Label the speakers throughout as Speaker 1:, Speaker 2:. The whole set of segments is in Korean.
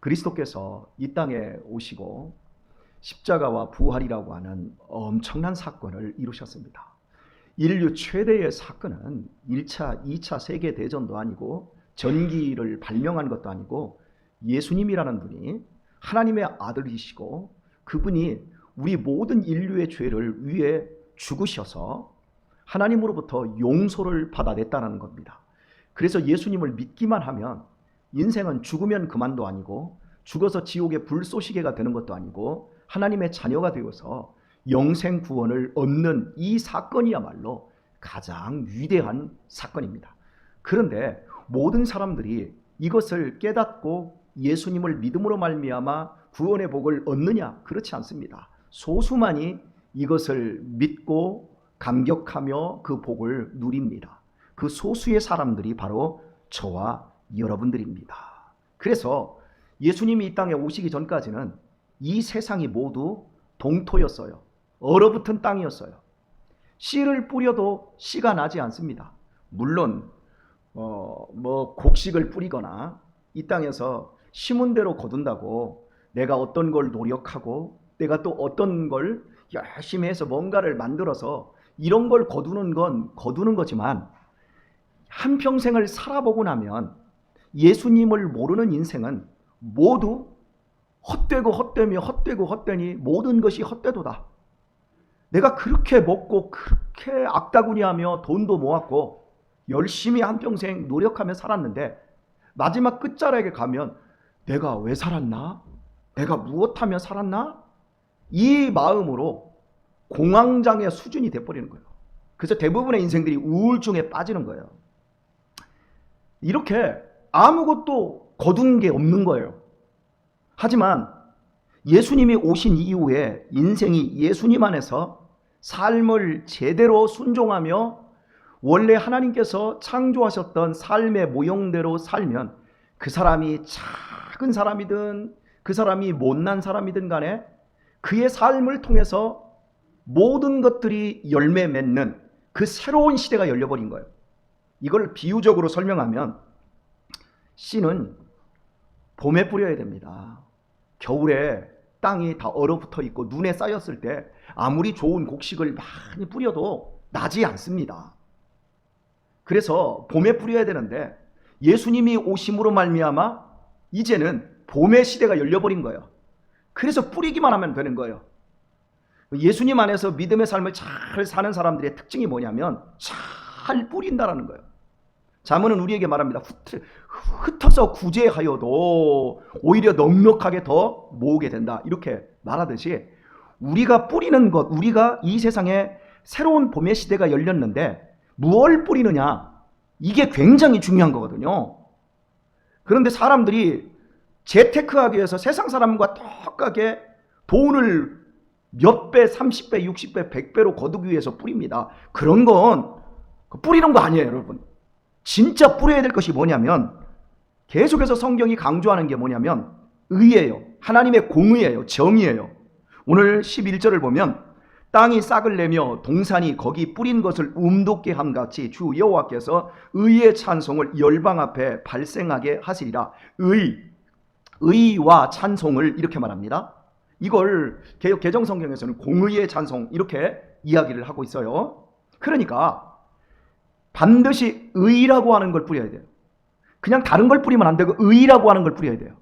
Speaker 1: 그리스도께서 이 땅에 오시고 십자가와 부활이라고 하는 엄청난 사건을 이루셨습니다. 인류 최대의 사건은 1차, 2차 세계대전도 아니고 전기를 발명한 것도 아니고 예수님이라는 분이 하나님의 아들이시고 그분이 우리 모든 인류의 죄를 위해 죽으셔서 하나님으로부터 용서를 받아냈다는 겁니다. 그래서 예수님을 믿기만 하면 인생은 죽으면 그만도 아니고 죽어서 지옥의 불쏘시개가 되는 것도 아니고 하나님의 자녀가 되어서 영생 구원을 얻는 이 사건이야말로 가장 위대한 사건입니다. 그런데 모든 사람들이 이것을 깨닫고 예수님을 믿음으로 말미암아 구원의 복을 얻느냐? 그렇지 않습니다. 소수만이 이것을 믿고 감격하며 그 복을 누립니다. 그 소수의 사람들이 바로 저와 여러분들입니다. 그래서 예수님이 이 땅에 오시기 전까지는 이 세상이 모두 동토였어요. 얼어붙은 땅이었어요. 씨를 뿌려도 씨가 나지 않습니다. 물론 곡식을 뿌리거나 이 땅에서 심은 대로 거둔다고 내가 어떤 걸 노력하고 내가 또 어떤 걸 열심히 해서 뭔가를 만들어서 이런 걸 거두는 건 거두는 거지만 한평생을 살아보고 나면 예수님을 모르는 인생은 모두 헛되고 헛되며 헛되고 헛되니 모든 것이 헛되도다. 내가 그렇게 먹고 그렇게 악다구니하며 돈도 모았고 열심히 한평생 노력하며 살았는데 마지막 끝자락에 가면 내가 왜 살았나? 내가 무엇하며 살았나? 이 마음으로 공황장애 수준이 돼버리는 거예요. 그래서 대부분의 인생들이 우울증에 빠지는 거예요. 이렇게 아무것도 거둔 게 없는 거예요. 하지만 예수님이 오신 이후에 인생이 예수님 안에서 삶을 제대로 순종하며 원래 하나님께서 창조하셨던 삶의 모형대로 살면 그 사람이 작은 사람이든 그 사람이 못난 사람이든 간에 그의 삶을 통해서 모든 것들이 열매 맺는 그 새로운 시대가 열려버린 거예요. 이걸 비유적으로 설명하면 씨는 봄에 뿌려야 됩니다. 겨울에 땅이 다 얼어붙어 있고 눈에 쌓였을 때 아무리 좋은 곡식을 많이 뿌려도 나지 않습니다. 그래서 봄에 뿌려야 되는데 예수님이 오심으로 말미암아 이제는 봄의 시대가 열려버린 거예요. 그래서 뿌리기만 하면 되는 거예요. 예수님 안에서 믿음의 삶을 잘 사는 사람들의 특징이 뭐냐면 잘 뿌린다라는 거예요. 자문은 우리에게 말합니다. 흩어서 구제하여도 오히려 넉넉하게 더 모으게 된다. 이렇게 말하듯이 우리가 뿌리는 것, 우리가 이 세상에 새로운 봄의 시대가 열렸는데 무엇을 뿌리느냐? 이게 굉장히 중요한 거거든요. 그런데 사람들이 재테크하기 위해서 세상 사람과 똑같게 돈을 몇 배, 30배, 60배, 100배로 거두기 위해서 뿌립니다. 그런 건 뿌리는 거 아니에요, 여러분. 진짜 뿌려야 될 것이 뭐냐면 계속해서 성경이 강조하는 게 뭐냐면 의예요. 하나님의 공의예요. 정의예요. 오늘 11절을 보면 땅이 싹을 내며 동산이 거기 뿌린 것을 움돋게 함같이 주 여호와께서 의의 찬송을 열방 앞에 발생하게 하시리라. 의와 찬송을 이렇게 말합니다. 이걸 개역 개정 성경에서는 공의의 찬송 이렇게 이야기를 하고 있어요. 그러니까 반드시 의라고 하는 걸 뿌려야 돼요. 그냥 다른 걸 뿌리면 안 되고 의라고 하는 걸 뿌려야 돼요.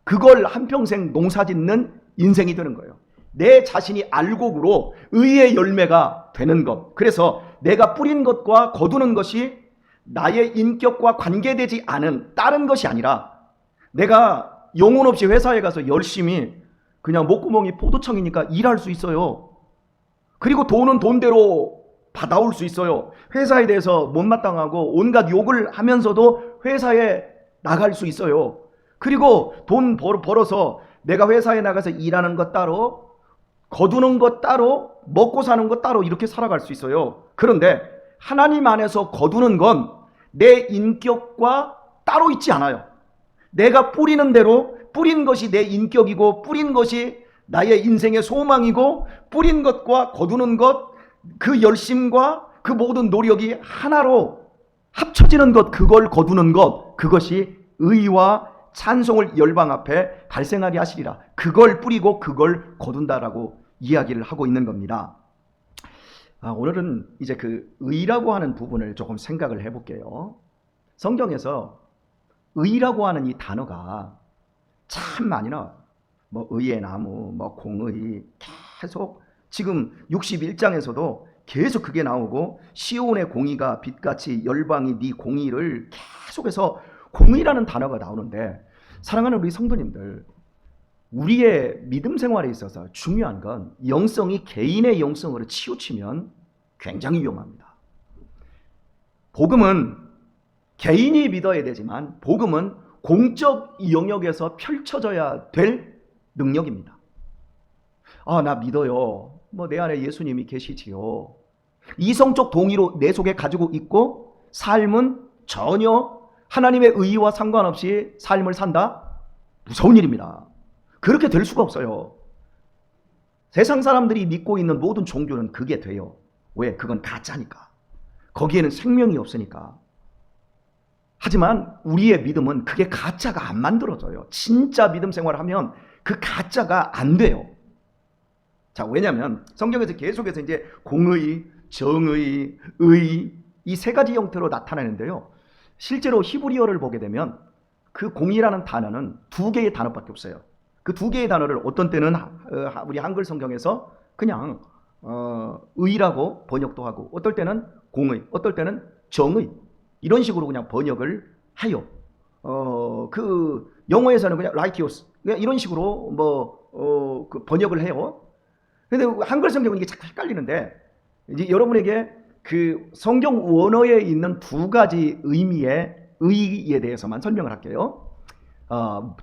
Speaker 1: 그걸 한평생 농사짓는 인생이 되는 거예요. 내 자신이 알곡으로 의의 열매가 되는 것. 그래서 내가 뿌린 것과 거두는 것이 나의 인격과 관계되지 않은 다른 것이 아니라 내가 영혼 없이 회사에 가서 열심히 그냥 목구멍이 포도청이니까 일할 수 있어요. 그리고 돈은 돈대로 받아올 수 있어요. 회사에 대해서 못마땅하고 온갖 욕을 하면서도 회사에 나갈 수 있어요. 그리고 돈 벌어서 내가 회사에 나가서 일하는 것 따로 거두는 것 따로 먹고 사는 것 따로 이렇게 살아갈 수 있어요. 그런데 하나님 안에서 거두는 건 내 인격과 따로 있지 않아요. 내가 뿌리는 대로 뿌린 것이 내 인격이고 뿌린 것이 나의 인생의 소망이고 뿌린 것과 거두는 것 그 열심과 그 모든 노력이 하나로 합쳐지는 것, 그걸 거두는 것, 그것이 의와 찬송을 열방 앞에 발생하게 하시리라. 그걸 뿌리고 그걸 거둔다라고 이야기를 하고 있는 겁니다. 오늘은 이제 그 의라고 하는 부분을 조금 생각을 해볼게요. 성경에서 의라고 하는 이 단어가 참 많이 나와요. 뭐 의의 나무, 뭐 공의, 계속 지금 61장에서도 계속 그게 나오고, 시온의 공의가 빛같이 열방이 네 공의를, 계속해서 공의라는 단어가 나오는데, 사랑하는 우리 성도님들, 우리의 믿음 생활에 있어서 중요한 건 영성이 개인의 영성으로 치우치면 굉장히 위험합니다. 복음은 개인이 믿어야 되지만 복음은 공적 영역에서 펼쳐져야 될 능력입니다. 나 믿어요. 뭐 내 안에 예수님이 계시지요. 이성적 동의로 내 속에 가지고 있고 삶은 전혀 하나님의 의의와 상관없이 삶을 산다? 무서운 일입니다. 그렇게 될 수가 없어요. 세상 사람들이 믿고 있는 모든 종교는 그게 돼요. 왜? 그건 가짜니까. 거기에는 생명이 없으니까. 하지만 우리의 믿음은 그게 가짜가 안 만들어져요. 진짜 믿음 생활을 하면 그 가짜가 안 돼요. 자, 왜냐하면 성경에서 계속해서 이제 공의, 정의, 의, 이 세 가지 형태로 나타나는데요. 실제로 히브리어를 보게 되면 그 공의라는 단어는 두 개의 단어밖에 없어요. 그 두 개의 단어를 어떤 때는 우리 한글 성경에서 그냥 의라고 번역도 하고, 어떨 때는 공의, 어떨 때는 정의, 이런 식으로 그냥 번역을 해요. 그 영어에서는 그냥 righteous, 이런 식으로 그 번역을 해요. 근데 한글 성경은 이게 자꾸 헷갈리는데, 이제 여러분에게 그 성경 원어에 있는 두 가지 의미의 의에 대해서만 설명을 할게요.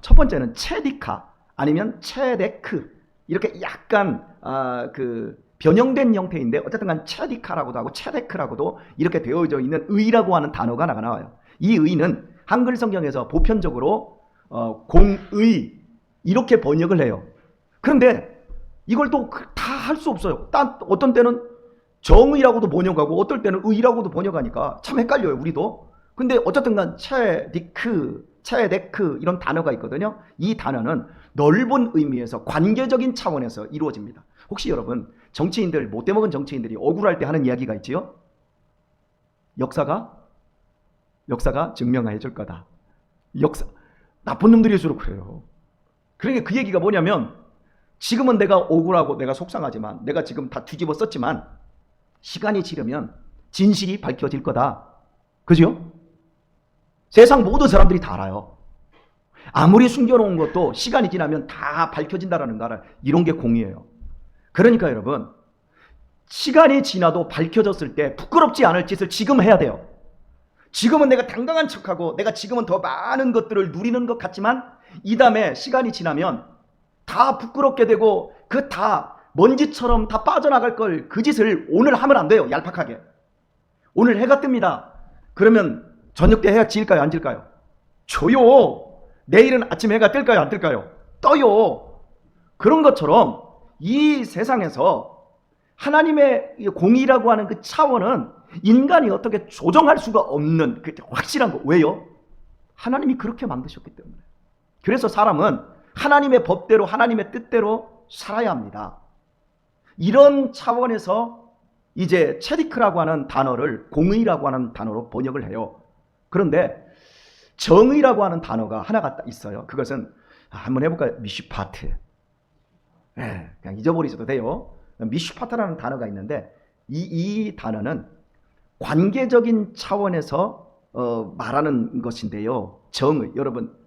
Speaker 1: 첫 번째는 체디카 아니면 체데크, 이렇게 약간 그 변형된 형태인데 어쨌든 간 체디카라고도 하고 체데크라고도 이렇게 되어져 있는 의라고 하는 단어가 나와요. 이 의는 한글 성경에서 보편적으로 공의 이렇게 번역을 해요. 그런데 이걸 또 다 할 수 없어요. 어떤 때는 정의라고도 번역하고 어떨 때는 의라고도 번역하니까 참 헷갈려요, 우리도. 근데 어쨌든 간 체데크 이런 단어가 있거든요. 이 단어는 넓은 의미에서 관계적인 차원에서 이루어집니다. 혹시 여러분, 정치인들, 못돼 먹은 정치인들이 억울할 때 하는 이야기가 있지요? 역사가 증명해 줄 거다. 나쁜 놈들일수록 그래요. 그러니까 그 얘기가 뭐냐면, 지금은 내가 억울하고 내가 속상하지만, 내가 지금 다 뒤집어 썼지만 시간이 지르면 진실이 밝혀질 거다. 그죠? 세상 모든 사람들이 다 알아요. 아무리 숨겨놓은 것도 시간이 지나면 다 밝혀진다라는 거 알아요. 이런 게 공의예요. 그러니까 여러분, 시간이 지나도 밝혀졌을 때 부끄럽지 않을 짓을 지금 해야 돼요. 지금은 내가 당당한 척하고 내가 지금은 더 많은 것들을 누리는 것 같지만, 이 다음에 시간이 지나면 다 부끄럽게 되고 그 다 먼지처럼 다 빠져나갈 걸, 그 짓을 오늘 하면 안 돼요. 얄팍하게. 오늘 해가 뜹니다. 그러면 저녁 때 해가 질까요, 안 질까요? 줘요. 내일은 아침 해가 뜰까요, 안 뜰까요? 떠요. 그런 것처럼 이 세상에서 하나님의 공의라고 하는 그 차원은 인간이 어떻게 조정할 수가 없는 그 확실한 거. 왜요? 하나님이 그렇게 만드셨기 때문에. 그래서 사람은 하나님의 법대로, 하나님의 뜻대로 살아야 합니다. 이런 차원에서 이제 체디크라고 하는 단어를 공의라고 하는 단어로 번역을 해요. 그런데 정의라고 하는 단어가 하나가 있어요. 그것은 한번 해볼까요? 미슈파트. 그냥 잊어버리셔도 돼요. 미슈파트라는 단어가 있는데, 이 단어는 관계적인 차원에서 말하는 것인데요. 정의, 여러분,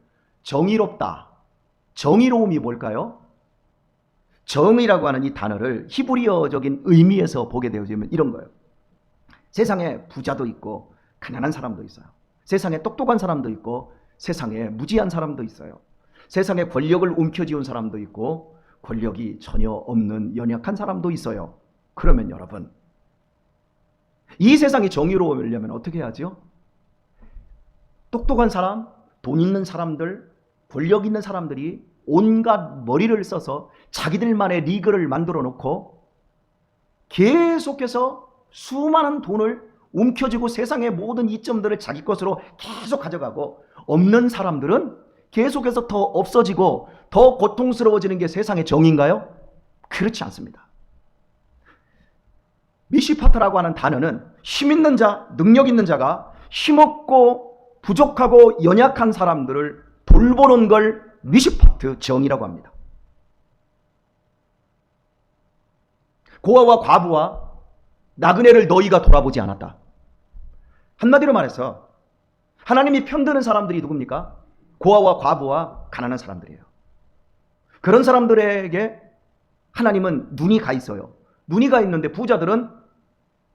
Speaker 1: 정의롭다. 정의로움이 뭘까요? 정의라고 하는 이 단어를 히브리어적인 의미에서 보게 되어지면 이런 거예요. 세상에 부자도 있고 가난한 사람도 있어요. 세상에 똑똑한 사람도 있고 세상에 무지한 사람도 있어요. 세상에 권력을 움켜쥐은 사람도 있고 권력이 전혀 없는 연약한 사람도 있어요. 그러면 여러분, 이 세상이 정의로우려면 어떻게 해야죠? 똑똑한 사람, 돈 있는 사람들, 권력 있는 사람들이 온갖 머리를 써서 자기들만의 리그를 만들어 놓고 계속해서 수많은 돈을 움켜쥐고 세상의 모든 이점들을 자기 것으로 계속 가져가고, 없는 사람들은 계속해서 더 없어지고 더 고통스러워지는 게 세상의 정의인가요? 그렇지 않습니다. 미시파트라고 하는 단어는 힘 있는 자, 능력 있는 자가 힘없고 부족하고 연약한 사람들을 돌보는 걸 미시파트 정의라고 합니다. 고아와 과부와 나그네를 너희가 돌아보지 않았다. 한마디로 말해서 하나님이 편드는 사람들이 누굽니까? 고아와 과부와 가난한 사람들이에요. 그런 사람들에게 하나님은 눈이 가 있어요. 눈이 가 있는데 부자들은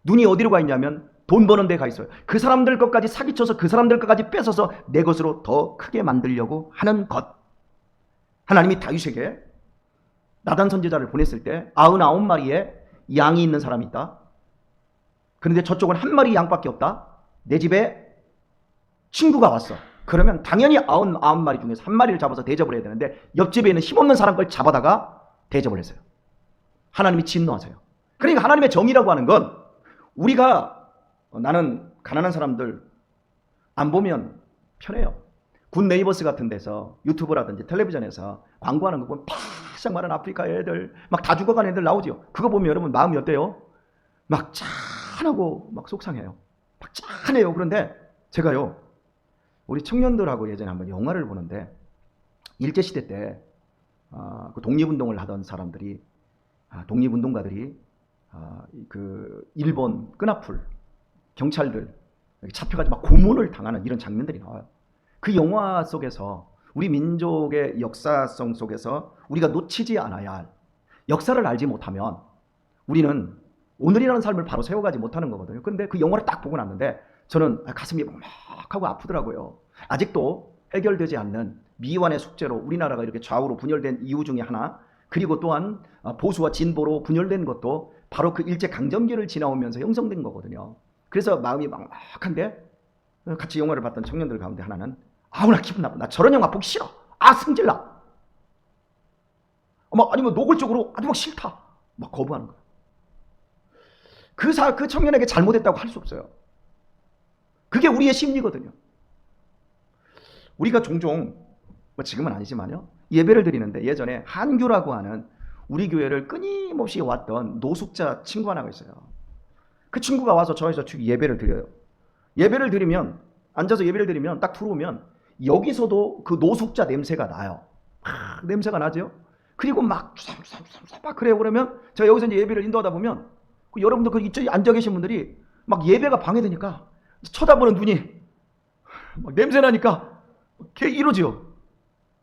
Speaker 1: 눈이 어디로 가 있냐면 돈 버는 데 가 있어요. 그 사람들 것까지 사기쳐서 그 사람들 것까지 뺏어서 내 것으로 더 크게 만들려고 하는 것. 하나님이 다윗에게 나단 선지자를 보냈을 때 99마리의 양이 있는 사람이 있다. 그런데 저쪽은 한 마리 양밖에 없다. 내 집에 친구가 왔어. 그러면 당연히 99마리 중에서 한 마리를 잡아서 대접을 해야 되는데 옆집에 있는 힘없는 사람 걸 잡아다가 대접을 했어요. 하나님이 진노하세요. 그러니까 하나님의 정의라고 하는 건 우리가 나는 가난한 사람들 안 보면 편해요. 굿 네이버스 같은 데서 유튜브라든지 텔레비전에서 광고하는 거 보면 바싹 마른 아프리카 애들 막 다 죽어간 애들 나오죠. 그거 보면 여러분 마음이 어때요? 막 짠하고 막 속상해요. 막 짠해요. 그런데 제가요 우리 청년들하고 예전에 한번 영화를 보는데 일제시대 때 그 독립운동을 하던 사람들이 독립운동가들이 그 일본 끈앞풀 경찰들 잡혀가지고 막 고문을 당하는 이런 장면들이 나와요. 그 영화 속에서 우리 민족의 역사성 속에서 우리가 놓치지 않아야 할 역사를 알지 못하면 우리는 오늘이라는 삶을 바로 세워가지 못하는 거거든요. 그런데 그 영화를 딱 보고 났는데 저는 가슴이 막하고 아프더라고요. 아직도 해결되지 않는 미완의 숙제로 우리나라가 이렇게 좌우로 분열된 이유 중에 하나, 그리고 또한 보수와 진보로 분열된 것도 바로 그 일제강점기를 지나오면서 형성된 거거든요. 그래서 마음이 막막한데 같이 영화를 봤던 청년들 가운데 하나는 나 기분 나빠. 나 저런 영화 보기 싫어. 승질나. 아니면 노골적으로 아주 막 싫다. 막 거부하는 거야. 그 청년에게 잘못했다고 할 수 없어요. 그게 우리의 심리거든요. 우리가 종종 지금은 아니지만요. 예배를 드리는데 예전에 한규라고 하는 우리 교회를 끊임없이 왔던 노숙자 친구 하나가 있어요. 그 친구가 와서 저에서 예배를 드려요. 예배를 드리면 앉아서 예배를 드리면 딱 들어오면 여기서도 그 노숙자 냄새가 나요. 냄새가 나죠. 그리고 막 그래요. 그러면 제가 여기서 이제 예배를 인도하다 보면 여러분들 그 이쪽에 앉아 계신 분들이 막 예배가 방해되니까 쳐다보는 눈이 막 냄새 나니까 이러죠.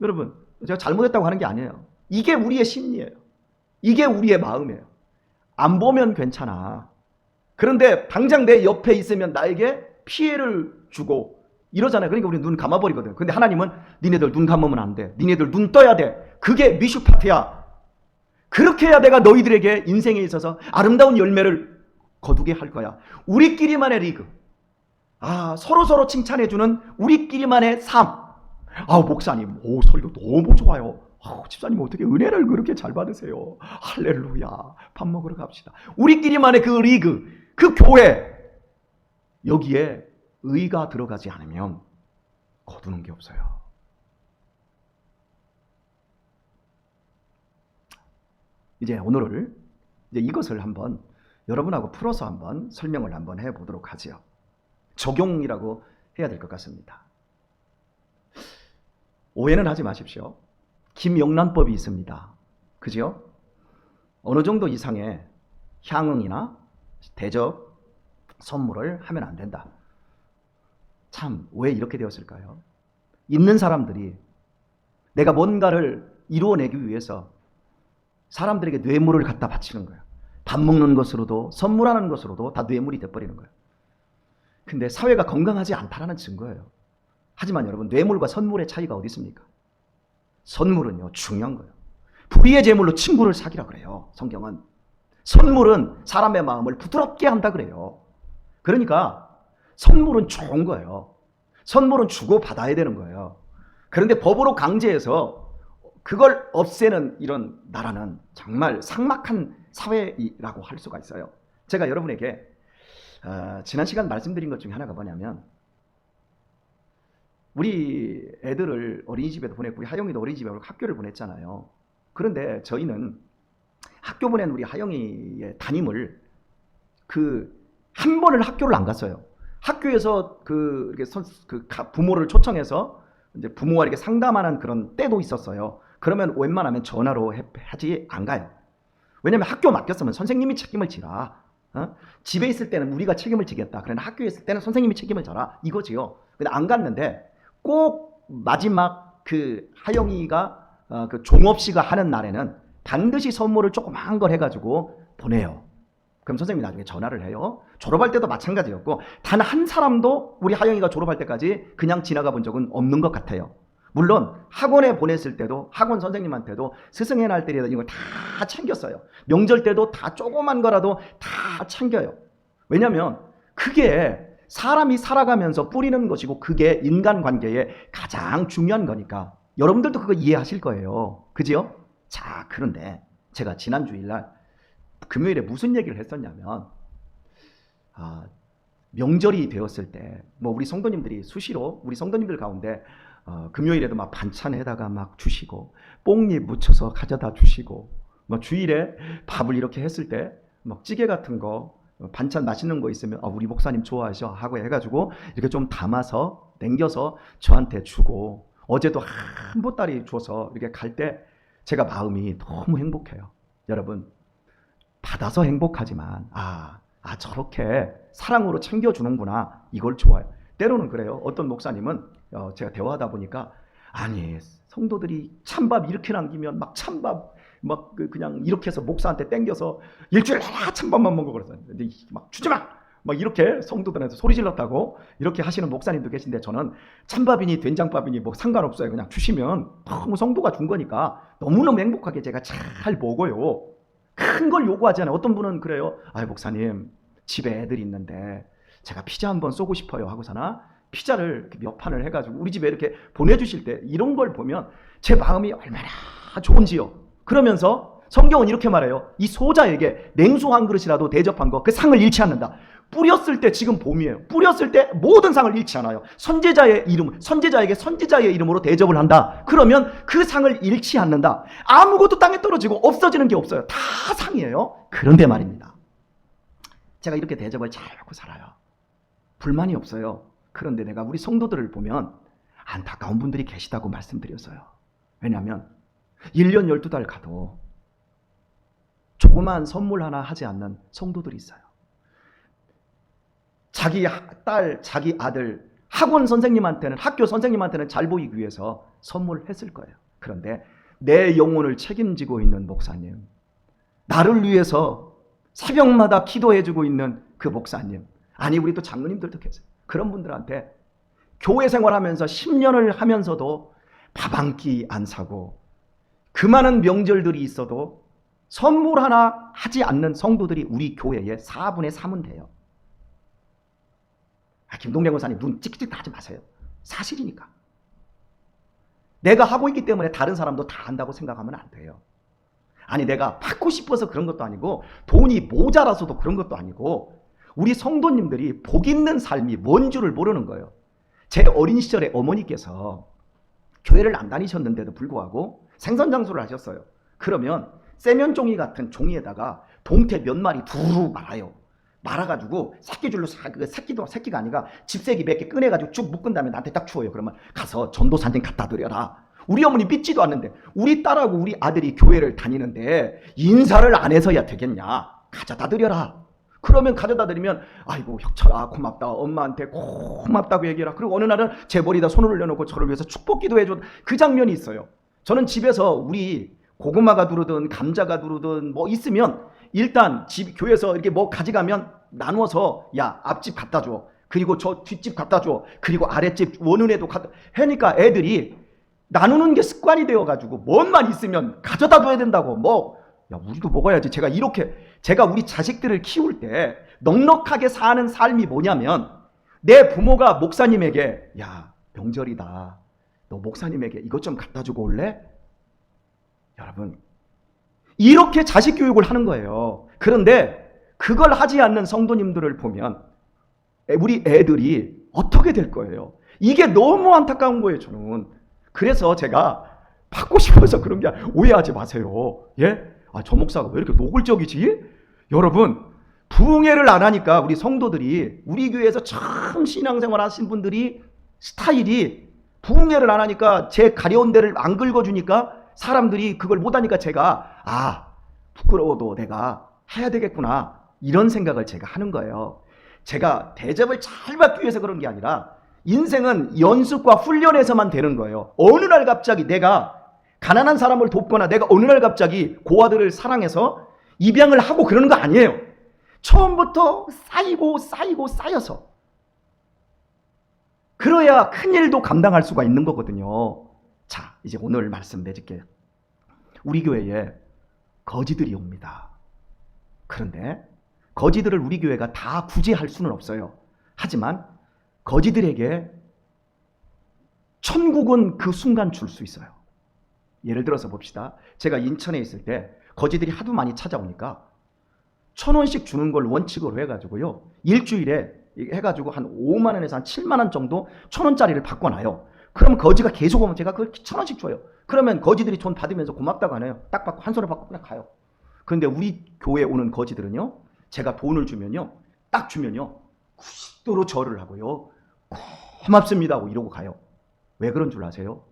Speaker 1: 여러분 제가 잘못했다고 하는 게 아니에요. 이게 우리의 심리예요. 이게 우리의 마음이에요. 안 보면 괜찮아. 그런데 당장 내 옆에 있으면 나에게 피해를 주고 이러잖아요. 그러니까 우리 눈 감아버리거든. 근데 하나님은 니네들 눈 감으면 안 돼. 니네들 눈 떠야 돼. 그게 미슈파트야. 그렇게 해야 내가 너희들에게 인생에 있어서 아름다운 열매를 거두게 할 거야. 우리끼리만의 리그. 서로 칭찬해주는 우리끼리만의 삶. 목사님, 설교 너무 좋아요. 집사님 어떻게 은혜를 그렇게 잘 받으세요? 할렐루야. 밥 먹으러 갑시다. 우리끼리만의 그 리그, 그 교회, 여기에 의가 들어가지 않으면 거두는 게 없어요. 오늘 이것을 한번 여러분하고 풀어서 한번 설명을 한번 해보도록 하지요. 적용이라고 해야 될 것 같습니다. 오해는 하지 마십시오. 김영란법이 있습니다. 그죠? 어느 정도 이상의 향응이나 대접, 선물을 하면 안 된다. 참, 왜 이렇게 되었을까요? 있는 사람들이 내가 뭔가를 이루어내기 위해서 사람들에게 뇌물을 갖다 바치는 거예요. 밥 먹는 것으로도 선물하는 것으로도 다 뇌물이 돼버리는 거예요. 근데 사회가 건강하지 않다라는 증거예요. 하지만 여러분, 뇌물과 선물의 차이가 어디 있습니까? 선물은요, 중요한 거예요. 불의의 제물로 친구를 사귀라 그래요. 성경은. 선물은 사람의 마음을 부드럽게 한다 그래요. 그러니까 선물은 좋은 거예요. 선물은 주고 받아야 되는 거예요. 그런데 법으로 강제해서 그걸 없애는 이런 나라는 정말 삭막한 사회라고 할 수가 있어요. 제가 여러분에게 지난 시간 말씀드린 것 중에 하나가 뭐냐면, 우리 애들을 어린이집에도 보냈고 우리 하영이도 어린이집에 학교를 보냈잖아요. 그런데 저희는 학교 보낸 우리 하영이의 담임을 한 번을 학교를 안 갔어요. 학교에서 부모를 초청해서 이제 부모와 이렇게 상담하는 그런 때도 있었어요. 그러면 웬만하면 전화로 하지 안 가요. 왜냐면 학교 맡겼으면 선생님이 책임을 지라. 집에 있을 때는 우리가 책임을 지겠다. 그러나 학교에 있을 때는 선생님이 책임을 져라. 이거지요. 근데 안 갔는데 꼭 마지막 하영이가 종업씨가 하는 날에는 반드시 선물을 조그마한 걸 해가지고 보내요. 그럼 선생님이 나중에 전화를 해요. 졸업할 때도 마찬가지였고 단 한 사람도 우리 하영이가 졸업할 때까지 그냥 지나가 본 적은 없는 것 같아요. 물론 학원에 보냈을 때도 학원 선생님한테도 스승의 날 때리다 이런 걸 다 챙겼어요. 명절 때도 다 조그만 거라도 다 챙겨요. 왜냐하면 그게 사람이 살아가면서 뿌리는 것이고 그게 인간관계에 가장 중요한 거니까. 여러분들도 그거 이해하실 거예요. 그지요? 자, 그런데 제가 지난 주일날 금요일에 무슨 얘기를 했었냐면 명절이 되었을 때 우리 성도님들이 수시로 우리 성도님들 가운데 금요일에도 막 반찬에다가 막 주시고 뽕잎 묻혀서 가져다 주시고 주일에 밥을 이렇게 했을 때 막 찌개 같은 거 반찬 맛있는 거 있으면 우리 목사님 좋아하셔 하고 해가지고 이렇게 좀 담아서 남겨서 저한테 주고 어제도 한 보따리 줘서 이렇게 갈 때 제가 마음이 너무 행복해요. 여러분 받아서 행복하지만 저렇게 사랑으로 챙겨주는구나 이걸 좋아요. 때로는 그래요. 어떤 목사님은 제가 대화하다 보니까 아니 성도들이 찬밥 이렇게 남기면 막 찬밥 그냥 이렇게 해서 목사한테 땡겨서 일주일 내내 찬밥만 먹어 그랬어요. 근데 막 주지마 막 이렇게 성도들한테 소리 질렀다고 이렇게 하시는 목사님도 계신데 저는 찬밥이니 된장밥이니 상관없어요. 그냥 주시면 너무 성도가 준 거니까 너무너무 행복하게 제가 잘 먹어요. 큰 걸 요구하지 않아요. 어떤 분은 그래요. 목사님 집에 애들이 있는데 제가 피자 한번 쏘고 싶어요 하고서나 피자를 몇 판을 해가지고 우리 집에 이렇게 보내주실 때 이런 걸 보면 제 마음이 얼마나 좋은지요. 그러면서 성경은 이렇게 말해요. 이 소자에게 냉수 한 그릇이라도 대접한 거 그 상을 잃지 않는다. 뿌렸을 때 지금 봄이에요. 뿌렸을 때 모든 상을 잃지 않아요. 선지자에게 선지자의 이름으로 대접을 한다. 그러면 그 상을 잃지 않는다. 아무것도 땅에 떨어지고 없어지는 게 없어요. 다 상이에요. 그런데 말입니다. 제가 이렇게 대접을 잘하고 살아요. 불만이 없어요. 그런데 내가 우리 성도들을 보면 안타까운 분들이 계시다고 말씀드렸어요. 왜냐하면 1년 12달 가도 조그만 선물 하나 하지 않는 성도들이 있어요. 자기 딸, 자기 아들, 학원 선생님한테는, 학교 선생님한테는 잘 보이기 위해서 선물을 했을 거예요. 그런데 내 영혼을 책임지고 있는 목사님, 나를 위해서 새벽마다 기도해주고 있는 그 목사님, 아니 우리 또 장로님들도 계세요. 그런 분들한테 교회 생활하면서 10년을 하면서도 밥 한 끼 안 사고 그 많은 명절들이 있어도 선물 하나 하지 않는 성도들이 우리 교회의 4분의 3은 돼요. 김동래 권사님 눈 찍찍 하지 마세요. 사실이니까. 내가 하고 있기 때문에 다른 사람도 다 한다고 생각하면 안 돼요. 아니 내가 받고 싶어서 그런 것도 아니고 돈이 모자라서도 그런 것도 아니고 우리 성도님들이 복 있는 삶이 뭔 줄을 모르는 거예요. 제 어린 시절에 어머니께서 교회를 안 다니셨는데도 불구하고 생선장수를 하셨어요. 그러면 세면종이 같은 종이에다가 동태 몇 마리 두루 말아요. 말아가지고 새끼줄로 새끼가 아니라 집새끼 몇 개 꺼내가지고 쭉 묶은 다음에 나한테 딱 주어요. 그러면 가서 전도사님 갖다 드려라. 우리 어머니 믿지도 않는데 우리 딸하고 우리 아들이 교회를 다니는데 인사를 안 해서야 되겠냐. 가져다 드려라. 그러면 가져다 드리면 아이고 혁철아 고맙다. 엄마한테 고맙다고 얘기해라. 그리고 어느 날은 제 머리에다 손을 올려놓고 저를 위해서 축복기도 해줘. 그 장면이 있어요. 저는 집에서 우리 고구마가 두르든 감자가 두르든 있으면 일단 교회에서 이렇게 가져가면 나누어서 야 앞집 갖다 줘. 그리고 저 뒷집 갖다 줘. 그리고 아랫집 원은에도 갖다 하니까 애들이 나누는 게 습관이 되어가지고 뭔만 있으면 가져다 줘야 된다고 야 우리도 먹어야지. 제가 우리 자식들을 키울 때 넉넉하게 사는 삶이 뭐냐면 내 부모가 목사님에게 야 명절이다. 너 목사님에게 이것 좀 갖다 주고 올래? 여러분 이렇게 자식 교육을 하는 거예요. 그런데 그걸 하지 않는 성도님들을 보면 우리 애들이 어떻게 될 거예요? 이게 너무 안타까운 거예요, 저는. 그래서 제가 받고 싶어서 그런 게 아니라 오해하지 마세요. 예? 저 목사가 왜 이렇게 노골적이지? 여러분, 부흥회를 안 하니까 우리 성도들이, 우리 교회에서 참 신앙생활 하신 분들이 스타일이 부흥회를 안 하니까 제 가려운 데를 안 긁어주니까 사람들이 그걸 못하니까 제가 부끄러워도 내가 해야 되겠구나 이런 생각을 제가 하는 거예요. 제가 대접을 잘 받기 위해서 그런 게 아니라 인생은 연습과 훈련에서만 되는 거예요. 어느 날 갑자기 내가 가난한 사람을 돕거나 내가 어느 날 갑자기 고아들을 사랑해서 입양을 하고 그러는 거 아니에요. 처음부터 쌓여서 그래야 큰 일도 감당할 수가 있는 거거든요. 자, 이제 오늘 말씀 내줄게요. 우리 교회에 거지들이 옵니다. 그런데 거지들을 우리 교회가 다 구제할 수는 없어요. 하지만 거지들에게 천국은 그 순간 줄 수 있어요. 예를 들어서 봅시다. 제가 인천에 있을 때 거지들이 하도 많이 찾아오니까 1,000원씩 주는 걸 원칙으로 해가지고요. 일주일에 해가지고 한 5만 원에서 한 7만 원 정도 1,000원짜리를 바꿔놔요. 그럼 거지가 계속 오면 제가 그걸 1,000원씩 줘요. 그러면 거지들이 돈 받으면서 고맙다고 하네요. 딱 받고 한 손에 받고 그냥 가요. 그런데 우리 교회에 오는 거지들은요, 제가 돈을 주면요, 딱 주면요 90도로 절을 하고요, 고맙습니다 하고 이러고 가요. 왜 그런 줄 아세요?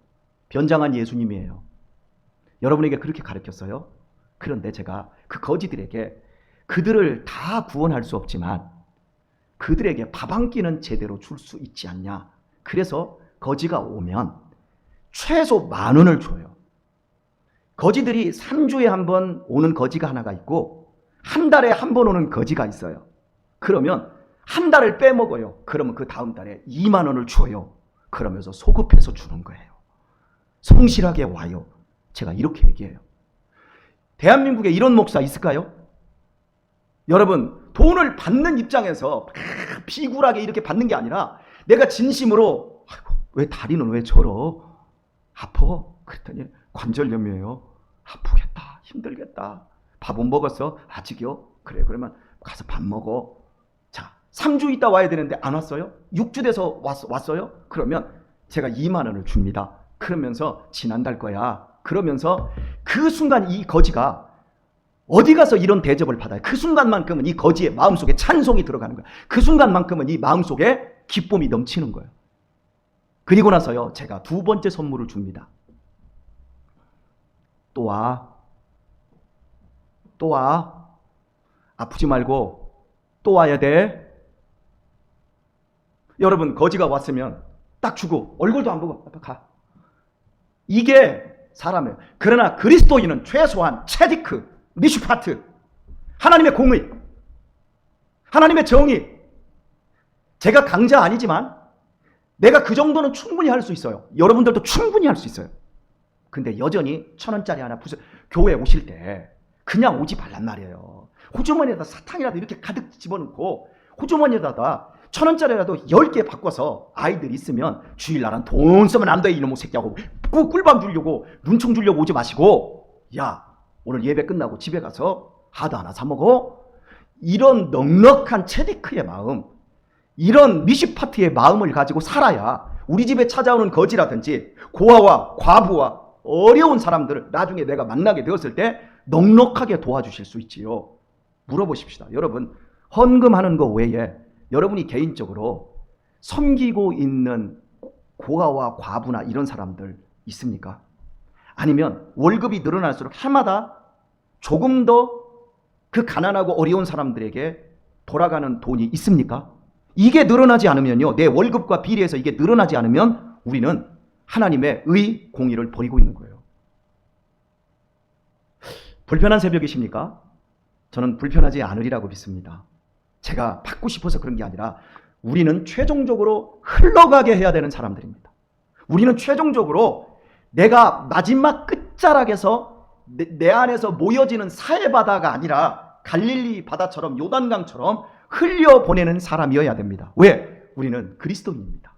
Speaker 1: 변장한 예수님이에요. 여러분에게 그렇게 가르쳤어요. 그런데 제가 그 거지들에게 그들을 다 구원할 수 없지만 그들에게 밥 한 끼는 제대로 줄 수 있지 않냐. 그래서 거지가 오면 최소 10,000원을 줘요. 거지들이 3주에 한 번 오는 거지가 하나가 있고 한 달에 한 번 오는 거지가 있어요. 그러면 한 달을 빼먹어요. 그러면 그 다음 달에 2만 원을 줘요. 그러면서 소급해서 주는 거예요. 성실하게 와요. 제가 이렇게 얘기해요. 대한민국에 이런 목사 있을까요? 여러분, 돈을 받는 입장에서 비굴하게 이렇게 받는 게 아니라 내가 진심으로 왜 다리는 왜 저러? 아파? 그랬더니 관절염이에요. 아프겠다. 힘들겠다. 밥은 먹었어? 아직이요? 그래, 그러면 가서 밥 먹어. 자, 3주 있다 와야 되는데 안 왔어요? 6주 돼서 왔어요? 그러면 제가 2만 원을 줍니다. 그러면서 지난달 거야. 그러면서 그 순간 이 거지가 어디 가서 이런 대접을 받아요. 그 순간만큼은 이 거지의 마음속에 찬송이 들어가는 거예요. 그 순간만큼은 이 마음속에 기쁨이 넘치는 거예요. 그리고 나서요, 제가 두 번째 선물을 줍니다. 또 와. 아프지 말고 또 와야 돼. 여러분, 거지가 왔으면 딱 주고 얼굴도 안 보고 가. 이게 사람이에요. 그러나 그리스도인은 최소한 체디크, 미슈파트, 하나님의 공의, 하나님의 정의. 제가 강자 아니지만 내가 그 정도는 충분히 할 수 있어요. 여러분들도 충분히 할 수 있어요. 근데 여전히 1,000원짜리 하나 교회 오실 때 그냥 오지 말란 말이에요. 호주머니에다 사탕이라도 이렇게 가득 집어넣고 호주머니에다가 1,000원짜리라도 10개 바꿔서 아이들 있으면 주일날은 돈 쓰면 안 돼 이놈의 새끼하고 꿀밤 주려고 눈총 주려고 오지 마시고, 야 오늘 예배 끝나고 집에 가서 하드 하나 사 먹어. 이런 넉넉한 체디크의 마음, 이런 미시파트의 마음을 가지고 살아야 우리 집에 찾아오는 거지라든지 고아와 과부와 어려운 사람들을 나중에 내가 만나게 되었을 때 넉넉하게 도와주실 수 있지요. 물어보십시다. 여러분, 헌금하는 거 외에 여러분이 개인적으로 섬기고 있는 고아와 과부나 이런 사람들 있습니까? 아니면 월급이 늘어날수록 해마다 조금 더 그 가난하고 어려운 사람들에게 돌아가는 돈이 있습니까? 이게 늘어나지 않으면요, 내 월급과 비례해서 이게 늘어나지 않으면 우리는 하나님의 의, 공의를 버리고 있는 거예요. 불편한 새벽이십니까? 저는 불편하지 않으리라고 믿습니다. 제가 받고 싶어서 그런 게 아니라 우리는 최종적으로 흘러가게 해야 되는 사람들입니다. 우리는 최종적으로 내가 마지막 끝자락에서 내 안에서 모여지는 사해바다가 아니라 갈릴리 바다처럼 요단강처럼 흘려보내는 사람이어야 됩니다. 왜? 우리는 그리스도인입니다.